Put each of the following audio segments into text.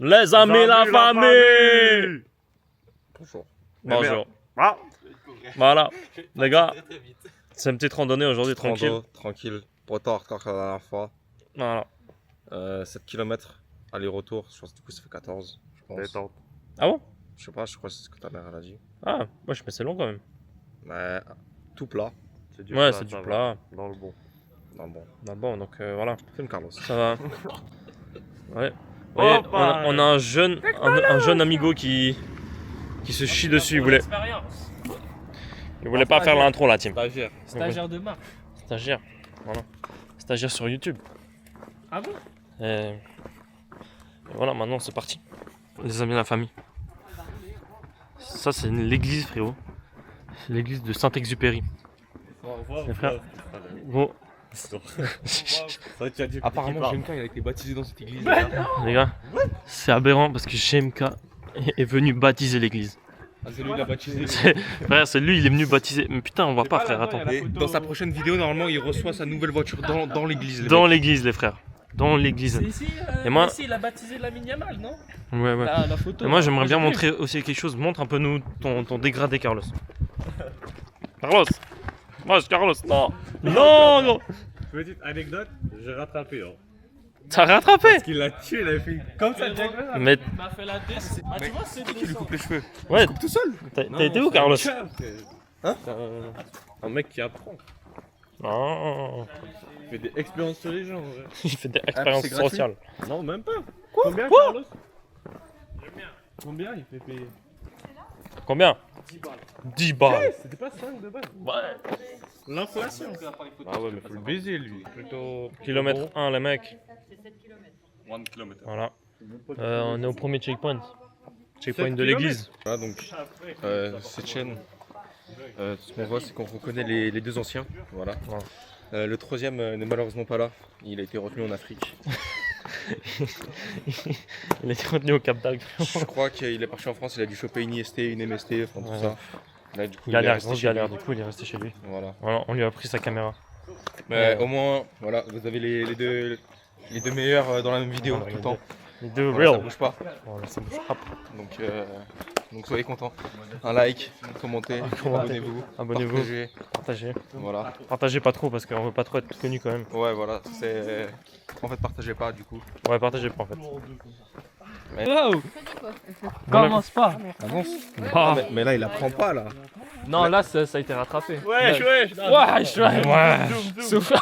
Les amis, la famille. Bonjour. Bonjour. Ah. Voilà, les gars, c'est une petite randonnée aujourd'hui, tranquille. Tranquille. Pas autant hardcore que la dernière fois. Voilà. 7 km aller-retour. Je pense que du coup ça fait 14. Je pense. Ah bon? Je sais pas, je crois que c'est ce que ta mère elle a dit. Ah, moi je mets c'est long quand même. Mais tout plat. Ouais, c'est du plat. Dans le bon. Non, bon. Ah bon, donc voilà, Filme Carlos. ça va. Ouais. Vous voyez, on a un jeune amigo qui se chie dessus. Il voulait pas faire l'intro là, Tim. Stagiaire de marque. Stagiaire, voilà. Stagiaire sur YouTube. Ah bon? Et voilà, maintenant c'est parti. Les amis de la famille. Ça c'est l'église, frérot. C'est l'église de Saint-Exupéry. Les frères. Gros. Apparemment, GMK il a été baptisé dans cette église. Les gars, c'est aberrant parce que GMK est venu baptiser l'église. Ah, c'est lui qui l'a baptisé. Frère, c'est lui, il est venu baptiser. Mais putain, on voit pas, frère, attends. Et dans sa prochaine vidéo, normalement, il reçoit sa nouvelle voiture dans l'église. Dans l'église, les frères. Dans l'église. C'est ici, Et moi- ici, il a baptisé Lamine Yamal, non? Ouais, ouais. La photo. Et moi, j'aimerais bien j'ai vu. montrer aussi quelque chose. Montre un peu nous ton dégradé, Carlos. Carlos. Moi, Carlos. Non. Non, non. Petite anecdote, j'ai rattrapé. Hein. T'as rattrapé. Parce qu'il l'a tué, il avait fait comme ça. Mais Il m'a fait la descente. Ah, tu vois, c'est Qui lui coupe les cheveux? ouais, Tout seul. t'as été où, Carlos? Hein? Un mec qui apprend. Non. Il fait des expériences sur les gens. Ouais. Il fait des expériences c'est gratuit. sociales. Non, même pas. Combien, Carlos? Combien il fait payer? Combien? 10 balles. C'était pas 5 de base. Ouais. L'inflation. Ah ouais, mais faut le baiser lui. Plutôt. Kilomètre 1, les mecs. 1 km. Voilà. On est au premier checkpoint. Checkpoint 7 de l'église. Voilà, donc, cette chaîne, ce qu'on voit, c'est qu'on reconnaît les deux anciens. Voilà. Le troisième n'est malheureusement pas là. Il a été retenu en Afrique. Il a été retenu au Cap d'Agde. Je crois qu'il est parti en France, il a dû choper une IST, une MST, enfin tout Ouais. ça. Là, du coup, il est Galère, resté grosse chez galère. lui. Du coup, il est resté chez lui. Voilà. Voilà, on lui a pris sa caméra. Mais au moins, voilà, vous avez les deux meilleurs dans la même vidéo Voilà, tout le temps. Les deux Voilà, ça real. bouge pas. Voilà, ça bouge. Hop. Donc soyez contents. Un like, commentez, commentez. abonnez-vous, Abonnez-vous. partagez. Partagez. Voilà. Partagez pas trop parce qu'on veut pas trop être connu quand même. Ouais, voilà. C'est. En fait, partagez pas du coup. Ouais, partagez pas en fait. Wow! Commence pas! Avance. Ah. Mais là, il apprend pas là. Non, là, ça a été rattrapé. Wesh, wesh. Wesh, wesh! Ouais. Souffle!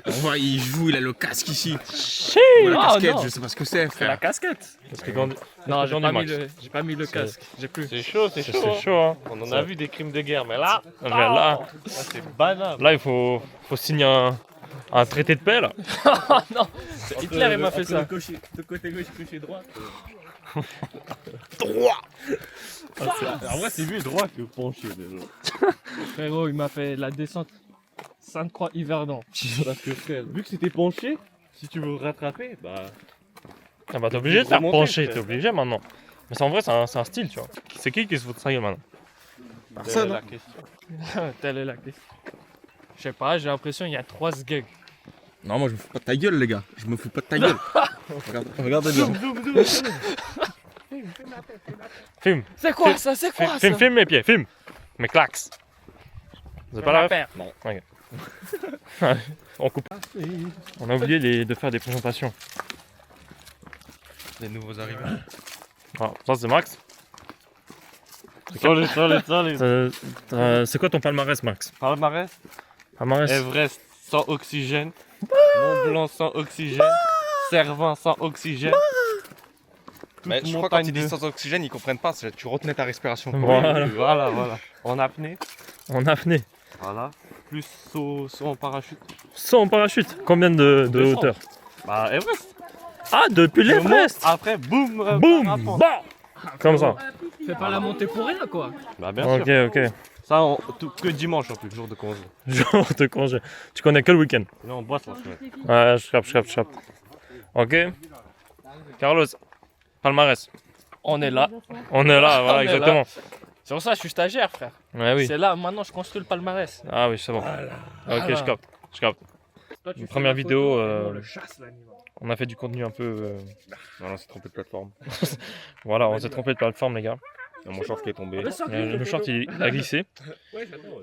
On voit, il joue, il a le casque ici. Chiii. Ou la Ah, casquette, non. je sais pas ce que c'est, C'est la frère. casquette! Parce que dans... Non, j'ai dans pas, du max. j'ai pas mis le casque. J'ai plus. C'est chaud, c'est C'est chaud. chaud, hein. On en Ça- a vu des crimes de guerre, mais là, Mais là, c'est banal. il faut signer un traité de paix là. Oh non! Hitler, il m'a fait ça. De côté gauche, côté droit. Droit. En vrai, c'est mieux droit que penché déjà. Frérot, il m'a fait la descente Sainte-Croix-Yverdon. Parce que frère, vu que c'était penché, si tu veux rattraper, bah. Ah bah t'es obligé de faire Remonter, pencher, frère. t'es obligé maintenant. Mais c'est en vrai, c'est un style, tu vois. C'est qui se fout de sa gueule maintenant? Personne. la question. Telle est la question. Je sais pas, j'ai l'impression qu'il y a 3 gigs. Non, moi je me fous pas de ta gueule, les gars. Je me fous pas de ta gueule. Regardez bien. Filme, C'est quoi ça? C'est quoi ça? filme mes pieds, filme. Mes claques. Vous avez pas la ref? paire. Non. Ok. On coupe. On a oublié de faire des présentations. Les nouveaux arrivants. Alors, ça c'est Max. Salut. C'est quoi ton palmarès, Max? Palmarès, Palmarès. Everest sans oxygène, Mont Blanc sans oxygène, Cervin sans oxygène. Mais Toute je crois que quand montagne ils disent de- sans oxygène, ils comprennent pas. Tu retenais ta respiration. Voilà. Voilà. En apnée, En apnée. voilà. Plus saut en parachute. Saut en parachute. Combien de 200. hauteur? Bah, Everest. Ah, depuis Je l'Everest. monte, Après, boum, Boum, parapente. bah. Comme ça. Fais pas la montée pour rien quoi. Bah, bien Ok, sûr. ok. Ça, que dimanche en plus, jour de congé. Jour de congé. Tu connais que le week-end. Là, on bosse la semaine. Ouais, je capte. Ok. Carlos, palmarès. On est là. On est là, On voilà, est exactement. C'est pour ça que je suis stagiaire, frère. Ouais, oui. C'est là, maintenant je construis le palmarès. Ah oui, c'est bon. Ok, Voilà. je capte. Toi, tu fais Première la vidéo, photo, et moi, le chasse l'animal. On a fait du contenu un peu... Non, on s'est trompé de plateforme. Voilà, on s'est trompé de plateforme les gars. Il y a mon short qui est tombé. Le short il a glissé.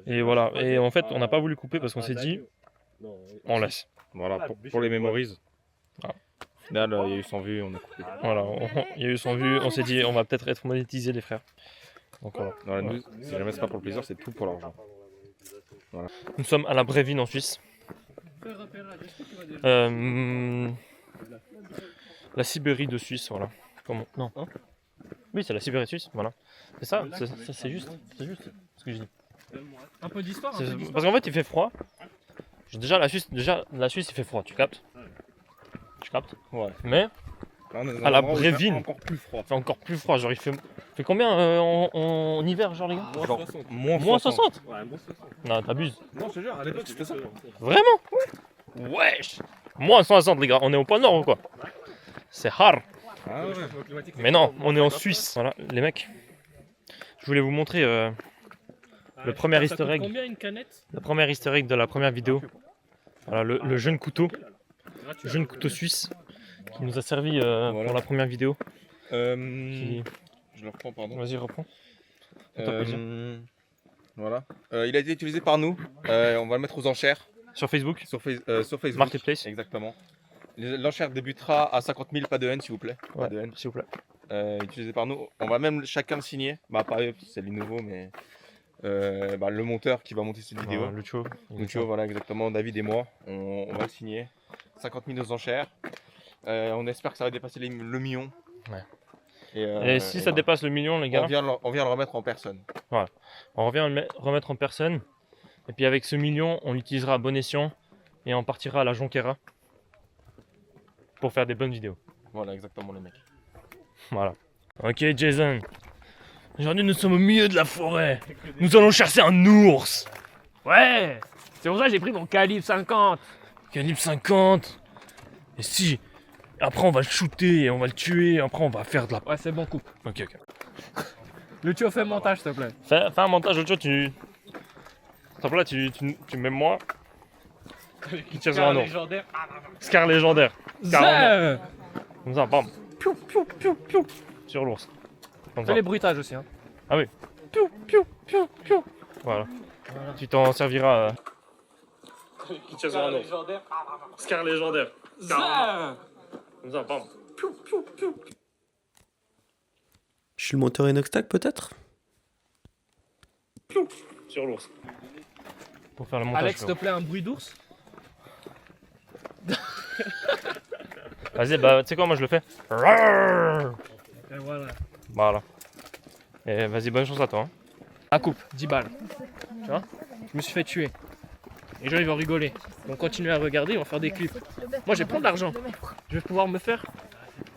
Et voilà, et en fait on n'a pas voulu couper parce qu'on s'est dit, on laisse. Voilà, pour les memories. Ah. Au final, il y a eu 100 vues, on a coupé. Voilà, il y a eu 100 vues, on s'est dit on va peut-être être monétisé les frères. Donc voilà. Voilà, nous, si jamais c'est pas pour le plaisir, c'est tout pour l'argent. Nous sommes à la Brévine en Suisse. La Sibérie de Suisse, voilà. Comment? Non. Oui, c'est la Sibérie de Suisse, voilà. C'est ça, c'est juste ce que je dis. Un peu d'histoire. Parce qu'en fait, il fait froid. Déjà, la Suisse, il fait froid, tu captes? Tu captes? Ouais. Mais Là, on est dans à la un endroit où il fait Brévine, encore plus froid. il fait encore plus froid. Genre, il fait combien en hiver, genre, les gars? Genre, moins Moins 60? Ouais, bon, c'est ça. Non, t'abuses. Non, je te jure, à l'époque, c'était ça. Vraiment? Wesh! Moins 60, les gars. On est au pôle Nord ou quoi? C'est hard. Ah ouais. Mais non, on est en Suisse. Voilà, les mecs. Je voulais vous montrer le premier easter egg. Combien une canette? La première easter egg de la première vidéo. Voilà, le jeune couteau. Jeune couteau suisse. Qui nous a servi pour la première vidéo. Qui- Je le reprends, pardon. Vas-y, reprends. Fais-toi plaisir. Voilà. Il a été utilisé par nous. On va le mettre aux enchères Sur Facebook, sur Facebook. Marketplace. Exactement. L'enchère débutera à 50 000, pas de haine s'il vous plaît. Pas de haine. s'il vous Utilisé par nous. On va même chacun le signer. Bah pas eux, c'est les nouveaux, mais le monteur qui va monter cette vidéo. plaît. Lucho. Lucho, voilà exactement, David et moi, on va le signer. 50 000 aux enchères. On espère que ça va dépasser le million. Ouais. Et, Et si ça dépasse le million, les on gars, vient le remettre en personne. on revient le remettre en personne. Et puis avec ce million, on l'utilisera à bon escient. Et on partira à la Jonquera. Pour faire des bonnes vidéos. Voilà exactement les mecs. Voilà. Ok Jason. Aujourd'hui nous sommes au milieu de la forêt. Nous allons chasser un ours. Ouais. C'est pour ça que j'ai pris mon calibre 50. Calibre 50. Et si. Après on va le shooter, on va le tuer, après on va faire de la... Ouais, c'est bon, coupe. Ok. Le tuyau fait montage, s'il te plaît. Fais un montage, Lucho, tu... Stop là, tu mets moi. Qui tire sur un ours. légendaire. Scar légendaire. Scar Zè. Comme ça, bam. Piou, piou, piou, piou. Sur l'ours. Comme ça. Fais les bruitages aussi, hein. Piou, piou, piou, piou. Voilà. Tu t'en serviras. Qui tire sur un ours. Scar légendaire. Zè. Comme ça, bam. Je suis le monteur Inoxtag peut-être? Sur l'ours. Pour faire le montage. Alex, s'il te plaît, un bruit d'ours. Vas-y, bah tu sais quoi, moi je le fais. Et voilà. Voilà. Et vas-y, bonne chance à toi. Hein. À coupe, 10 balles. Tu vois? Je me suis fait tuer. Les gens ils vont rigoler. Ils vont continuer à regarder, ils vont faire des clips. Moi j'ai plein d'argent. Je vais pouvoir me faire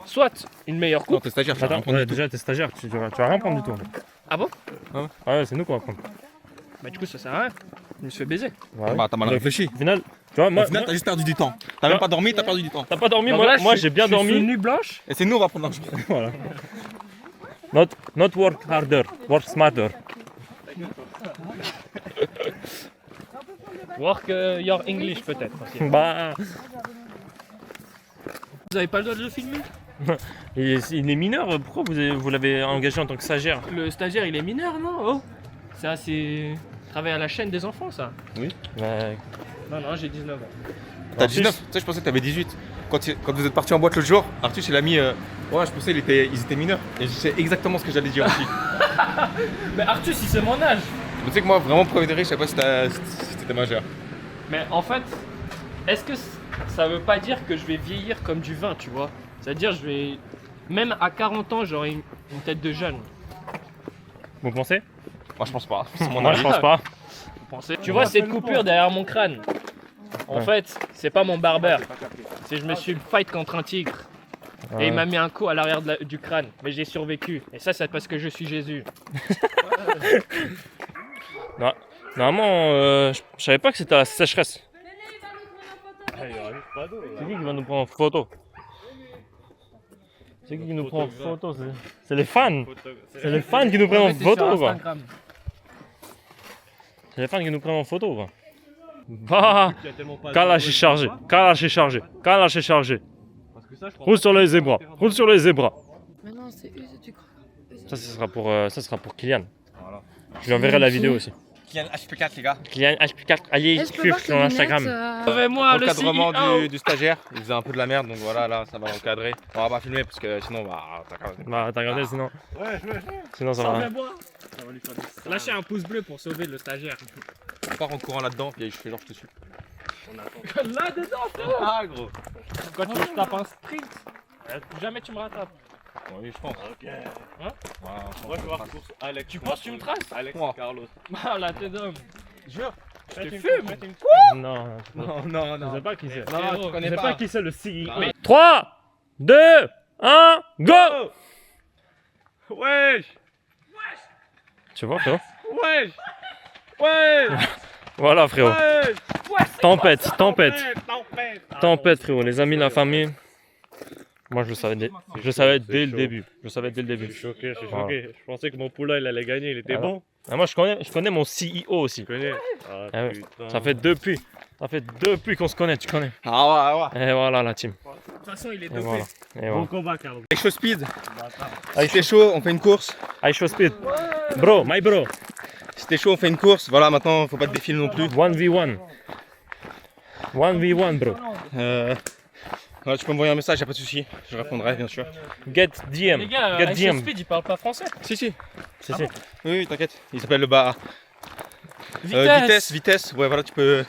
soit une meilleure Non, coupe. t'es stagiaire, Attends, ouais, déjà t'es stagiaire, tu vas rien prendre du tout. Ah bon? Ouais, c'est nous qu'on va prendre. Bah du coup ça sert à rien. Je me suis fait baiser. Ouais. Bah t'as mal réfléchi. Au final, tu vois, moi, Au final, moi- t'as juste perdu du temps. T'as même pas dormi, t'as perdu du temps. t'as pas dormi, Donc moi, là, moi je j'ai bien suis dormi. nuit blanche. Et c'est nous, on va prendre l'argent. Voilà. Not work harder, work smarter. Work your English peut-être. aussi. Bah, Vous avez pas le droit de le filmer? il est mineur, pourquoi vous l'avez engagé en tant que stagiaire? Le stagiaire il est mineur non? Oh. Ça c'est... Travailler à la chaîne des enfants ça. Bah, Non non j'ai 19 ans. T'as 19, tu sais, je pensais que t'avais 18. Quand vous êtes parti en boîte l'autre jour, Arthur il a mis. Ouais, je pensais qu'ils étaient mineurs. Et je sais exactement ce que j'allais dire aussi. Mais Arthus il c'est mon âge. Mais tu sais que moi, vraiment, premier degré, je sais pas si t'étais majeur. Mais en fait, est-ce que ça veut pas dire que je vais vieillir comme du vin, tu vois? C'est-à-dire, je vais. Même à 40 ans, j'aurai une tête de jeune. vous pensez? Moi, je pense pas. C'est mon Moi je avis. pense pas. Tu vois cette coupure derrière mon crâne? En fait, c'est pas mon barbeur. C'est je me suis fight contre un tigre. Et il m'a mis un coup à l'arrière du crâne. Mais j'ai survécu. Et ça, c'est parce que je suis Jésus. Normalement, je savais pas que c'était la sécheresse. C'est qui va nous prendre en photo? C'est qui nous prend en photo? C'est les fans. C'est les fans qui nous prennent en photo quoi. C'est les fans qui nous prennent en photo quoi. Bah, Kalash est chargé. Kalash est chargé. Kalash est chargé. Roule sur les zébras. Roule sur les zébras. Mais non, c'est use du crois. Ça, ça sera pour Kylian. Je lui enverrai la vidéo aussi. Kylian HP4 les gars. Kylian HP4, allez Eh, je peux suivre voir sur tes Instagram. lunettes, Moi, le L'encadrement CEO. du stagiaire, il faisait un peu de la merde donc voilà là ça va l'encadrer. On va pas filmer parce que sinon Bah, t'as regardé sinon. Sinon, ça va. Lâchez un pouce bleu pour sauver le stagiaire. on part en courant là-dedans puis je fais genre je te suis. Là dedans, frérot. Ah gros. Quand tu me tapes un sprint, jamais tu me rattrapes. Oui je pense. Ok. Hein Voilà, Moi je vais voir course Alex. Tu penses que tu me traces? Alex Moi. Carlos. Ah, la tête d'homme. Jure. Je te Faites une fume. course, faites une Non, Non je sais pas qui c'est. Non, je Je connais sais pas. pas qui c'est le CEO. Mais- 3, 2, 1, go! Wesh. Tu vois, frérot? Wesh. Wesh. Voilà, frérot. Wesh. Tempête, tempête. Tempête. Tempête, frérot. Les amis, la famille. Moi, je le savais dès le chaud. début. Je savais dès le Je début. suis choqué, je suis Voilà. choqué. Je pensais que mon poulain il allait gagner, il était Ah bon. Ah, moi, je connais mon CEO aussi. Tu connais? Ah, Ah ouais. putain. Ça fait depuis qu'on se connaît, tu connais. Ah ouais. Et voilà la team. De toute façon, il est Et dopé. voilà. Et Bon voilà. combat, Carlos. Avec chaud speed. Allez, Si t'es chaud, on fait une course. I show speed. Bro, my bro. Si t'es chaud, on fait une course. Voilà, maintenant faut pas te défiler non plus. 1v1. 1v1, bro. Voilà, tu peux m'envoyer un message, y'a pas de souci. Je répondrai bien sûr. Get DM. Les gars, Get Ice DM. Speed, il parle pas français. Si si. Si, Ah si. Oui, t'inquiète. Il s'appelle le bar. Vitesse. Ouais, voilà, tu peux.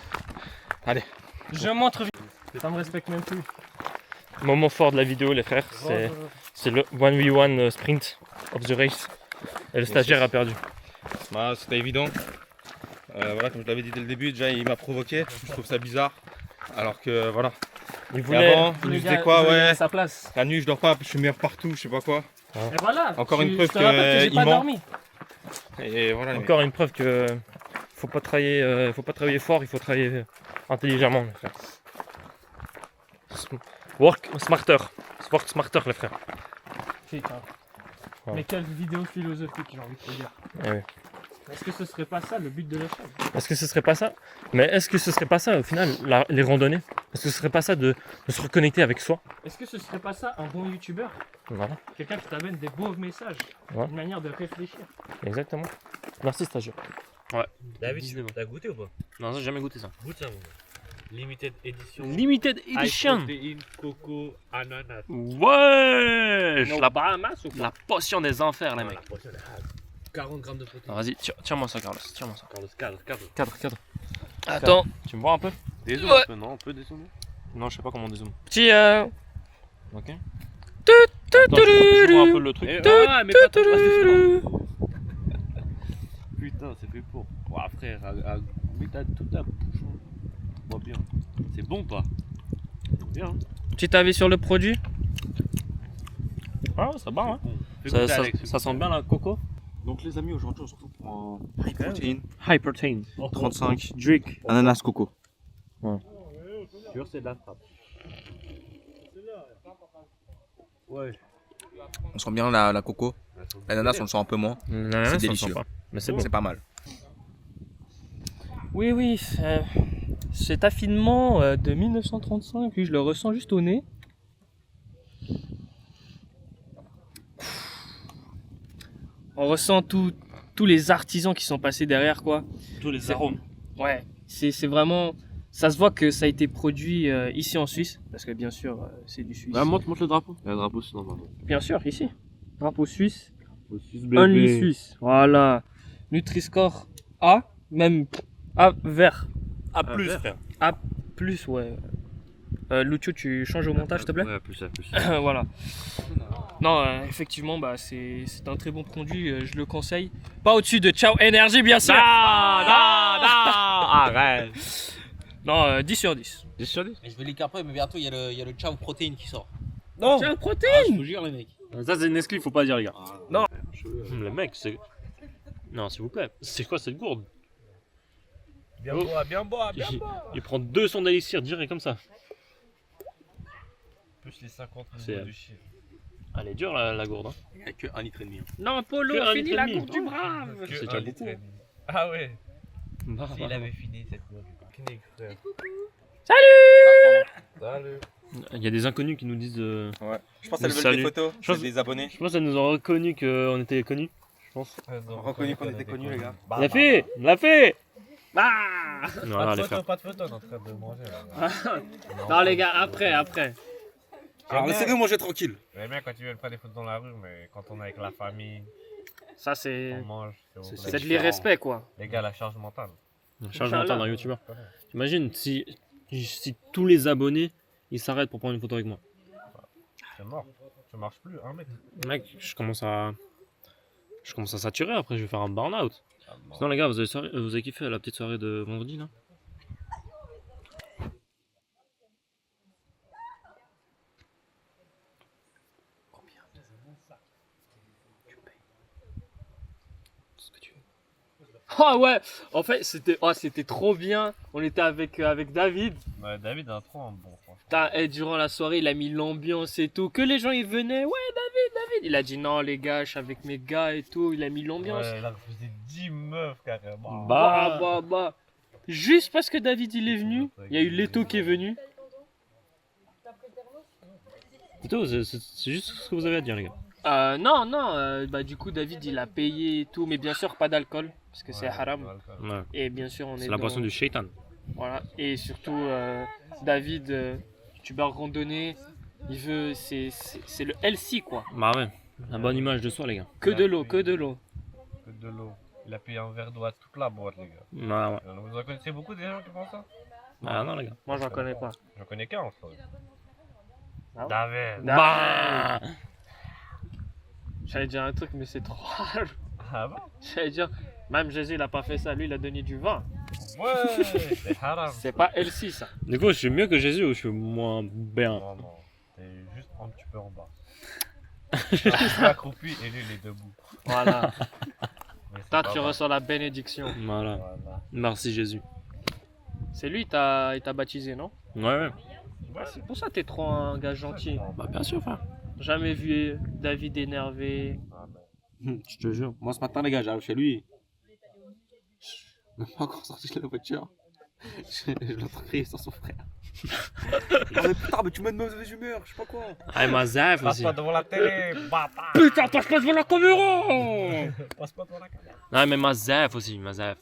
Allez. Je montre vite. Ça me respecte même plus. Moment fort de la vidéo, les frères. C'est le 1v1 sprint of the race. Et le stagiaire a perdu. Bah, c'était évident. Voilà, comme je l'avais dit dès le début, déjà il m'a provoqué. Je trouve ça bizarre. Alors que voilà. Il Et voulait. avant, il me disait quoi, ouais. À sa place. La nuit, je dors pas, je suis meilleur partout, je sais pas quoi. Et voilà. Encore une preuve je te rappelle que j'ai pas il ment. dormi. Et voilà. les mecs. Encore une preuve que faut pas travailler fort, il faut travailler intelligemment, les frères. Work smarter. Work smarter, les frères. Putain. Ouais. Mais quelle vidéo philosophique, j'ai envie de te dire. Eh oui. Est-ce que ce serait pas ça le but de la chaîne? Est-ce que ce serait pas ça? Mais est-ce que ce serait pas ça au final, les randonnées? Est-ce que ce serait pas ça de se reconnecter avec soi? Est-ce que ce serait pas ça un bon youtubeur? Voilà, Quelqu'un qui t'amène des beaux messages, Ouais. une manière de réfléchir. exactement. Merci stagiaire. David, t'as goûté ou pas? Non, j'ai jamais goûté ça. Goûte ça, mon gars. Limited edition. Limited High edition. protein, coco, ananas. Ouais, Nos Bahamas ou la potion des enfers, les Ah, mecs. la prochaine, 40 grammes de protéines. Vas-y, tiens-moi ça, Carlos. Tiens-moi ça. Carlos, cadre. Cadre. Attends. Tu me vois un peu? Dézoome Ouais. un peu, non? On peut dézoomer? Non, je sais pas comment on dézoome. Petit Ok. Attends, je vois un peu le truc. Eh, ouais, mais pas trop devant. Putain, c'est fait pour. Ouah, frère, mets toute ta bouche. Vois bien. C'est bon, pas? Bien. Hein. Petit avis sur le produit? Ah, ça va, hein. Bon. Fais goûter, Alex, fais Ça sent goûter. bien la coco. Donc les amis, aujourd'hui on se retrouve pour un high protein, High protein. 35, Drink. ananas coco. Sûr, c'est de la frappe. Ouais. On sent bien la coco. L'ananas on le sent un peu moins. C'est délicieux. Mais c'est bon. C'est pas mal. Oui, cet affinement de 1935, oui, je le ressens juste au nez. On ressent tous les artisans qui sont passés derrière, quoi. Tous les arômes. Ouais, c'est vraiment... Ça se voit que ça a été produit ici en Suisse, parce que bien sûr, c'est du Suisse. montre le drapeau. Le drapeau, c'est normal. Bien sûr, ici. Drapeau suisse. Suisse Only Suisse. Voilà. Nutri-Score A, même A vert. A plus, frère. A plus, ouais. Lucio, tu changes au montage, s'il te plaît. Ouais, plus. Voilà. Non, effectivement, bah, c'est un très bon produit, je le conseille. Pas au-dessus de Ciao Energy, bien sûr. Non, arrête. Non, 10 sur 10. 10 sur 10. Mais je vais les après, mais bientôt il y a le Ciao Protein qui sort. Non. Ciao Ah, Protein. je vous jure, les mecs. Ça, c'est Nesquik, faut pas dire, les gars. Non. Le mec, c'est. Non, s'il vous plaît. C'est quoi cette gourde? Bien bois. Il prend 200 d'élixir direct comme ça. Plus les 50 C'est- minutes du chien. Elle est dure la gourde. Hein. Il n'y a que 1,5 litre. Non, Polo, Que un fini litre la et demi. course du brave. C'est Que déjà un beaucoup. litre et demi. Ah ouais. Bah, S'il avait fini cette boîte. Knick, frère. Salut. Salut. Il y a des inconnus qui nous disent. Ouais. Je pense qu'elles veulent Salut. des photos, Je pense- c'est des abonnés. Je pense qu'elles nous ont reconnu qu'on était connus. Je pense. Ils ont reconnu qu'on était connus, les gars. On l'a fait. On l'a fait. Ah Voilà, les frères. Pas de photo, on est en train de manger là. Non les gars, après. Alors laissez-nous manger tranquille. J'aime bien quand tu veux faire des photos dans la rue, mais quand on est avec la famille, Ça c'est... on mange. C'est de l'irrespect quoi. Les gars, la charge mentale. Charge mentale d'un youtubeur. T'imagines si tous les abonnés ils s'arrêtent pour prendre une photo avec moi. C'est mort. Ça marche plus, hein, mec. Mec, je commence à saturer après, je vais faire un burn-out. Sinon les gars, vous avez kiffé la petite soirée de vendredi là? Ah ouais, en fait c'était trop bien. On était avec David. Ouais, David a trop un bon, franchement. Putain, et durant la soirée, il a mis l'ambiance et tout. Que les gens ils venaient, ouais David. Il a dit non les gars, je suis avec mes gars et tout. Il a mis l'ambiance. Ouais, il a refusé 10 meufs carrément. Bah. Juste parce que David il est venu, il y a eu Leto qui est venu. Plutôt, c'est juste ce que vous avez à dire les gars. Non, bah du coup David il a payé et tout, mais bien sûr pas d'alcool parce que c'est haram. Ouais. Et bien sûr on est C'est la dans- boisson du shaitan. Voilà. Et surtout David, youtubeur randonnée, il veut, c'est le LC quoi. Bah ouais, la bonne image de soi les gars. Que de l'eau. Que de l'eau. Il a payé un verre d'eau à toute la boîte, les gars. Ouais. Vous en connaissez beaucoup des gens qui font ça? Ah non les gars. Moi j'en connais pas. J'en connais qu'un en fait. Ah ouais? David. Bah J'allais dire un truc mais c'est trop rare. Ah bon? J'allais dire, même Jésus il a pas fait ça, lui il a donné du vin. Ouais, c'est haram. C'est pas LC ça. Du coup, je suis mieux que Jésus ou je suis moins bien? Non, t'es juste un petit peu en bas. Je suis accroupi et lui il est debout. Voilà. Mais c'est Toi pas tu grave. reçois la bénédiction. Voilà. Voilà. Merci Jésus. C'est lui il t'a baptisé non? Ouais. C'est pour ça que t'es trop un gars gentil. Bah bien sûr frère. Jamais vu David énervé. Je te jure. Moi ce matin, les gars, j'arrive chez lui. Je n'ai pas encore sorti de la voiture. Je l'entends crier sur son frère. Oh mais putain, mais tu mets de mauvaise humeur, je sais pas quoi. Ah, ma zaf Passe aussi. pas devant la télé, bâtard. Putain, passe pas devant la caméra. Passe pas devant la caméra. Non, mais ma zaf aussi, ma zaf.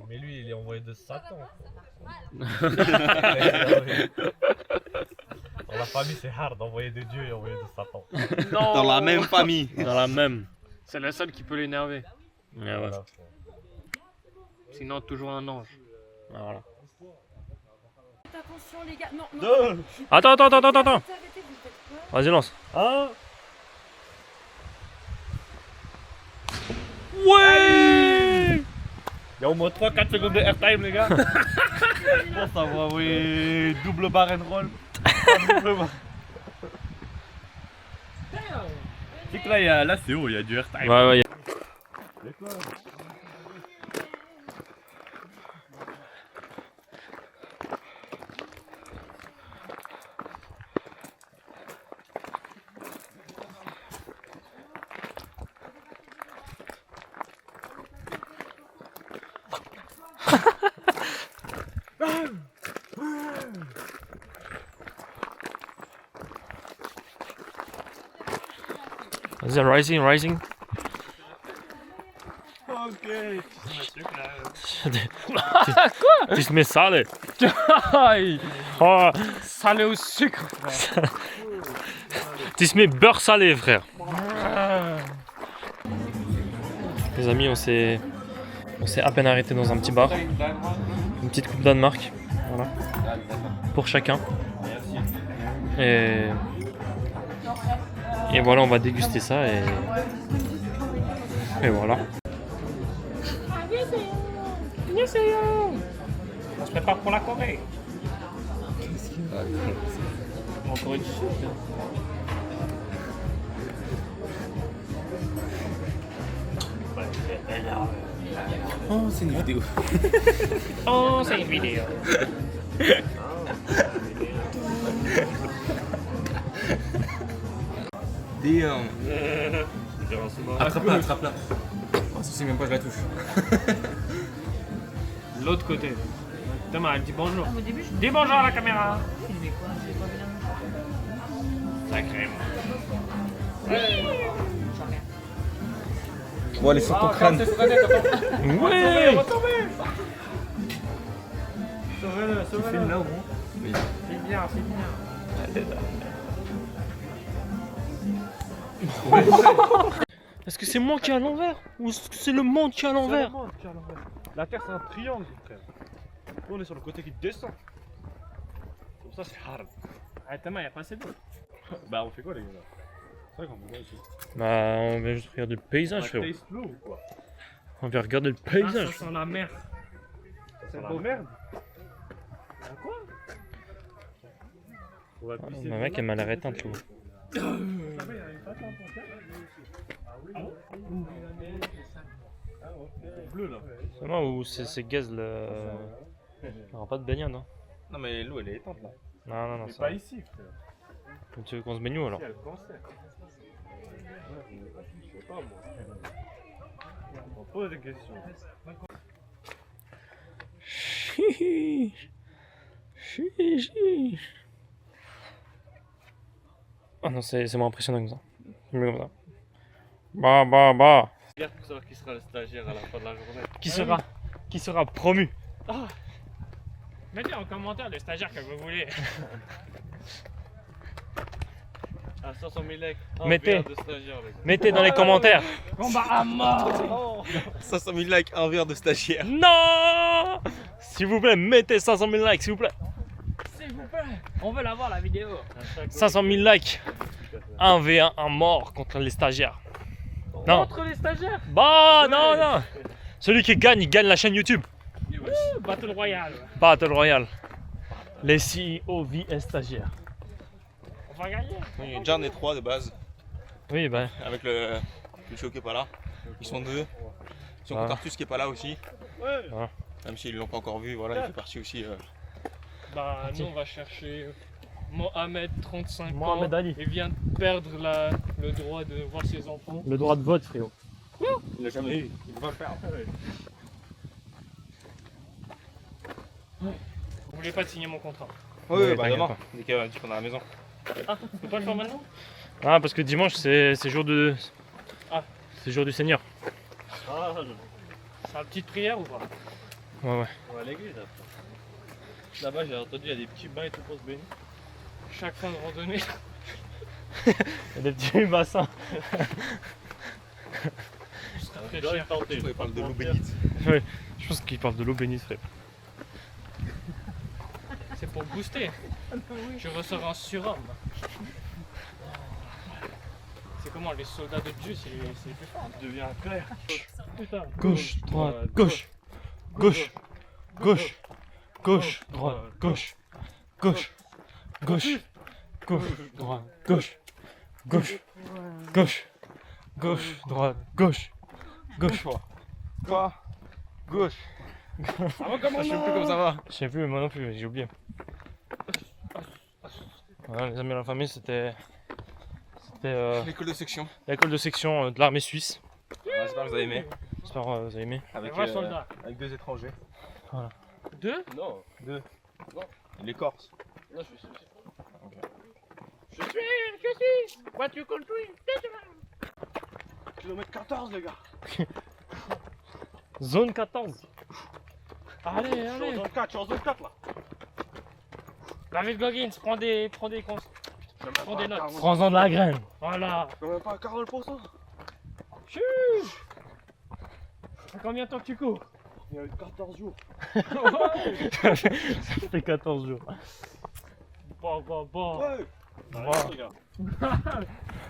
Mais lui il est envoyé de Satan. Dans la famille c'est hard d'envoyer de Dieu et envoyer de Satan. Non. Dans la même famille. Dans la même. C'est le seul qui peut l'énerver. Ouais, ouais. Voilà. Sinon toujours un ange. Voilà. Attention les gars, non. Attends. Arrêtez, vous faites quoi? Vas-y, lance. Hein? Ouais. Il y a au moins 3-4 secondes de airtime les gars. Bon ça va, oui. Double bar and roll. Double bar. C'est que là c'est haut, il y a du airtime. Ouais. Vas-y, rising. Ok. Tu te mets salé. Aïe, Oh, salé au sucre. tu te mets beurre salé, frère. Les amis, on s'est à peine arrêté dans un petit bar. Une petite coupe Danemark. Voilà. Pour chacun. Et voilà, on va déguster ça et voilà. On se prépare pour la Corée. Encore une soupe. Oh, c'est une vidéo. Oh, c'est une vidéo. Damn. Attrape-la. Oh, si même pas je la touche. L'autre côté. Thomas, elle dit bonjour. Dis bonjour à la caméra. Filmez quoi? Ça crème. Bon, allez, sur ton crâne. Ouais. Sauvez-le là, gros. C'est bien, c'est bien. Est-ce que c'est moi qui est à l'envers ou est-ce que c'est le monde qui est à l'envers? La Terre, c'est un triangle, frère. Nous, on est sur le côté qui descend. Comme ça, c'est hard. Ah, ta main, y'a pas assez d'eau. Bah, on fait quoi, les gars? C'est vrai qu'on fait quoi ici? Bah, on va juste regarder le paysage, frérot. Taste l'eau ou quoi? On va regarder le Ah, paysage. ça sent la mer. C'est beau merde. Quoi? On va pisser. Ma mec, elle m'a l'air éteinte, là. Bleu, là. C'est moi ou c'est gaz le. Il n'y aura pas de baignade, hein? Non, mais l'eau, elle est éteinte là. Non, non, non, Mais ça. pas ici, frère. Tu veux qu'on se baigne où alors? Il y a le cancer. Je sais pas, moi. On pose des questions. Chiche. Chiche. Ah non, c'est moins impressionnant que ça. C'est mieux comme ça. Bah. Regarde pour savoir qui sera le stagiaire à la fin de la journée. Qui sera promu? Mettez en commentaire les stagiaires que vous voulez. À 500 000 likes. Mettez. verre de stagiaire, les gars. Mettez dans les commentaires. Combat à mort. 500 000 likes, un verre de stagiaire. Non! S'il vous plaît, mettez 500 000 likes, s'il vous plaît. S'il vous plaît. On veut la voir la vidéo. 500 000 likes. 1v1, un mort contre les stagiaires. Non. Contre les stagiaires. Bah, non. Celui qui gagne, il gagne la chaîne YouTube. Battle Royale. Battle Royale. Les CEO vs stagiaires. On va gagner. Oui, déjà on est 3 de base, Oui, bah. avec le show qui est pas là. Ils sont 2. Si on Ah. compte Artus qui est pas là aussi. Ah. Même s'ils l'ont pas encore vu, voilà, il fait partie aussi. Bah, nous on va chercher Mohamed, 35 Mohamed ans. Ali. Il vient de perdre le droit de voir ses enfants. Le droit de vote, frérot. Il l'a jamais eu. Il va le faire. Vous voulez pas signer mon contrat? Ouais, bah t'inquiète demain, pas. dès qu'on est à la maison. Ah, tu peux pas le faire maintenant? Ah, parce que dimanche, c'est jour de. Ah. C'est jour du Seigneur. Ah, C'est une petite prière ou pas? Ouais. on va à l'église après. Là-bas, j'ai entendu, il y a des petits bains et tout pour se baigner. Chaque fin de randonnée. Il y a des petits bassins. Très J'aurais cher. tenté. Il parle de l'eau bénite. Je pense qu'il parle de l'eau bénite, frère. C'est pour booster. Je ressors un surhomme. C'est comment les soldats de Dieu, c'est plus fort. Il devient clair. Putain. Gauche, droite, gauche. Gauche. Gauche. Gauche, droite, gauche. Gauche. Gauche. Gauche, droite, gauche. Gauche. Gauche. Gauche, droite, gauche. Gauche. Quoi? Gauche. Ah, comment Je sais plus comment ça va. Je sais plus, moi non plus, j'ai oublié. Voilà, les amis de la famille, c'était L'école de section. l'école de section de l'armée suisse. J'espère que vous avez aimé. J'espère que vous avez aimé. Avec, vrai soldat. avec 2 étrangers. Deux? Non. 2. Les Corses. Non, je suis. Je suis. What you country? Kilomètre 14, les gars. Zone 14. Allez, Je suis en allez. zone 4, je suis en zone 4 là. David Goggins, prends des prends des notes. Prends-en de la graine. Voilà. Je même pas à 40%. Chuch. Ça fait combien de temps que tu cours? Il y a eu 14 jours. Ça fait 14 jours. Bon. Ouais. Wow. Les gars.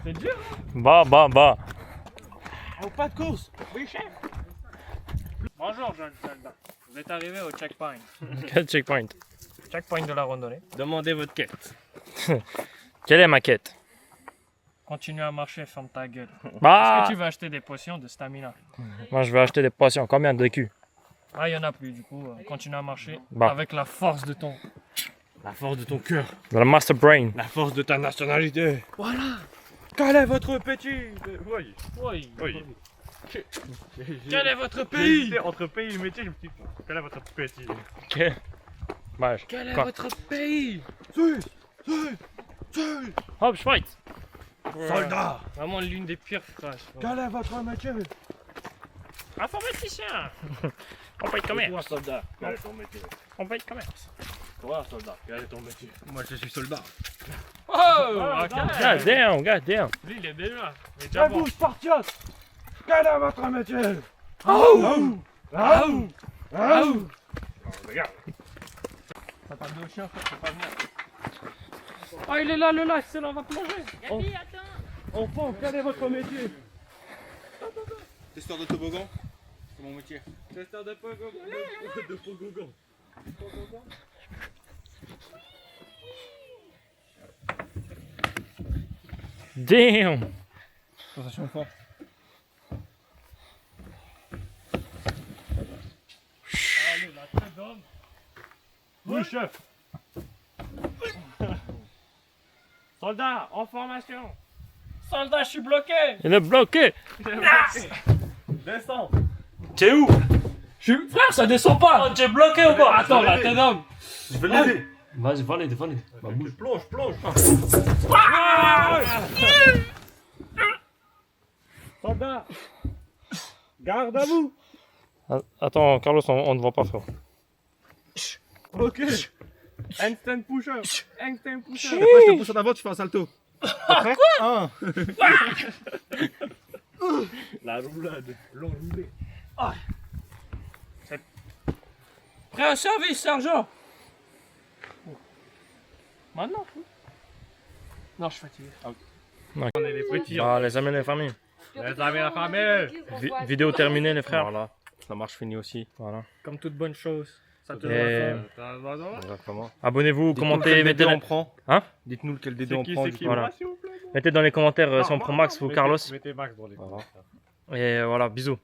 C'est dur. Bah. Oh, pas de course. Oui, chef. Bonjour, jeune soldat. Vous êtes arrivé au checkpoint. Quel checkpoint? Checkpoint de la randonnée. Demandez votre quête. Quelle est ma quête? Continuez à marcher, ferme ta gueule. Bah, Est-ce que tu veux acheter des potions de stamina? moi je vais acheter des potions. Combien de cul? Ah, il y en a plus, du coup, continue à marcher Bah. avec la force de ton... La force de ton cœur. De la Master Brain. La force de ta nationalité. Voilà. Quel est votre petit. Oui. Oui. Oui. Quel est votre J'ai pays? hésité entre pays et métier, je me suis dit, quel est votre petit? Ok. Bah, Quel est Quoi? votre pays? Suisse. Suisse. Hop, Schweitz. Soldat, Vraiment l'une des pires phrases. quel est votre métier? Informaticien. On peut être commerce. Toi, soldat, quel est ton métier? On peut être commerce. Toi, soldat, quel est ton métier? Moi, je suis soldat. Oh, ok. God damn, god damn. Lui, il est déjà. Il est déjà Et bon. vous, Spartiates, quel est votre métier? Aouh! Aouh! Aouh! Regarde. Ça parle de chien, faut pas venir. Oh, il est là, le lac, c'est là, on va plonger. Gabi, attends. Enfant, quel est votre métier? Testeur de toboggan, c'est mon métier. Testeur de pogogon. De pogogon. Damn. Sensation fort. Allez, la tête d'homme. Oui, chef. Soldat, en formation. Soldat, je suis bloqué. Il est bloqué. Descends. T'es où? Frère, ça descend pas. T'es bloqué ou pas? Attends, la tête d'homme. Je vais l'aider. Vas-y, va l'aider. Plonge, plonge. Soldat, garde à vous. Attends, Carlos, on ne voit pas, frère. Ok. Handstand pusher. Handstand pusher. Après, je te pousse en avant, tu fais un salto. Après, un. La roulade. L'enroulé. Prêt au service, sergent. Maintenant. Non, je suis fatigué. On est les petits. Ah, les amis, les familles. Les amis, la famille. Vidéo terminée, les frères. Voilà. La marche finie aussi. Voilà. Comme toute bonne chose. Ça te Et- va. Exactement. Abonnez-vous, commentez, quel mettez, DD on prend. Hein? Dites-nous lequel DD on C'est prend. qui, du c'est qui? coup. Voilà. Moi, s'il vous plaît. mettez dans les commentaires si on prend Max ou Mettez- Carlos. Mettez Max dans les Voilà. commentaires. Et voilà, bisous.